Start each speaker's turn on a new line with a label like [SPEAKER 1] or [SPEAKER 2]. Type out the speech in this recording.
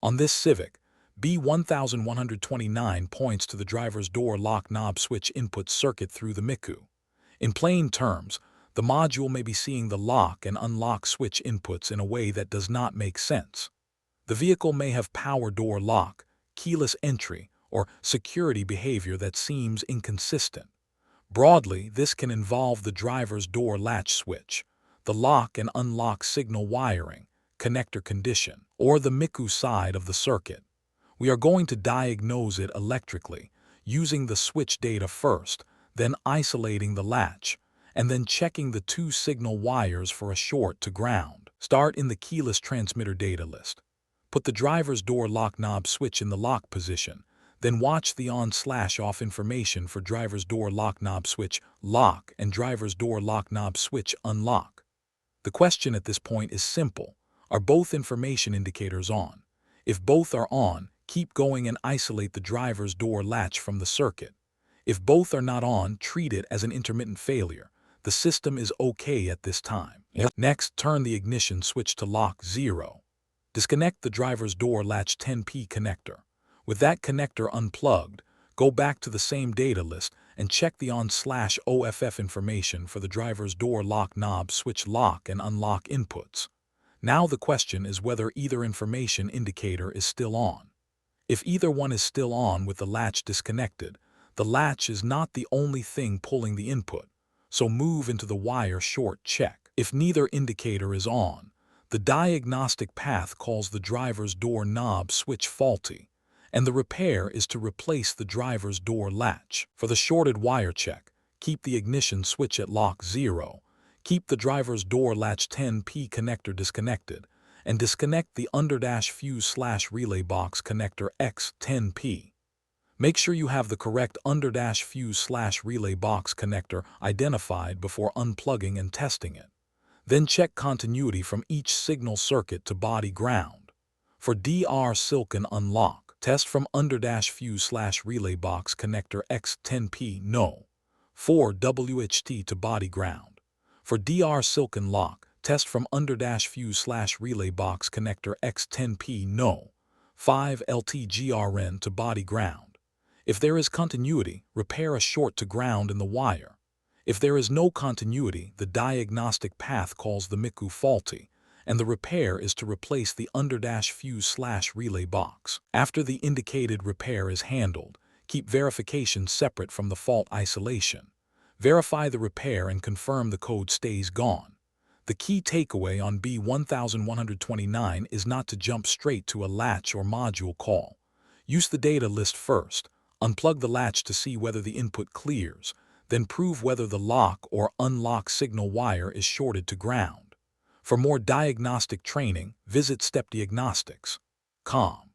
[SPEAKER 1] On this Civic, B1129 points to the driver's door lock knob switch input circuit through the MICU. In plain terms, the module may be seeing the lock and unlock switch inputs in a way that does not make sense. The vehicle may have power door lock, keyless entry, or security behavior that seems inconsistent. Broadly, this can involve the driver's door latch switch, the lock and unlock signal wiring, connector condition, or the MICU side of the circuit. We are going to diagnose it electrically, using the switch data first, then isolating the latch, and then checking the two signal wires for a short to ground. Start in the keyless transmitter data list. Put the driver's door lock knob switch in the lock position, then watch the on/off information for driver's door lock knob switch lock and driver's door lock knob switch unlock. The question at this point is simple. Are both information indicators on? If both are on, keep going and isolate the driver's door latch from the circuit. If both are not on, treat it as an intermittent failure. The system is okay at this time. Next, turn the ignition switch to lock 0. Disconnect the driver's door latch 10P connector. With that connector unplugged, go back to the same data list and check the on/OFF information for the driver's door lock knob switch lock and unlock inputs. Now the question is whether either information indicator is still on. If either one is still on with the latch disconnected, the latch is not the only thing pulling the input, so move into the wire short check. If neither indicator is on, the diagnostic path calls the driver's door knob switch faulty, and the repair is to replace the driver's door latch. For the shorted wire check, keep the ignition switch at lock 0, keep the driver's door latch 10P connector disconnected, and disconnect the under-fuse/relay box connector X10P. Make sure you have the correct under-fuse/relay box connector identified before unplugging and testing it. Then check continuity from each signal circuit to body ground. For DR silicon unlock, test from under-fuse/relay box connector X10P no. 4 WHT to body ground. For DR silicon lock, test from under-fuse/relay box connector X10P no. 5 LTGRN to body ground. If there is continuity, repair a short to ground in the wire. If there is no continuity, the diagnostic path calls the MICU faulty, and the repair is to replace the under-fuse/relay box. After the indicated repair is handled, keep verification separate from the fault isolation. Verify the repair and confirm the code stays gone. The key takeaway on B1129 is not to jump straight to a latch or module call. Use the data list first. Unplug the latch to see whether the input clears, then prove whether the lock or unlock signal wire is shorted to ground. For more diagnostic training, visit stepdiagnostics.com.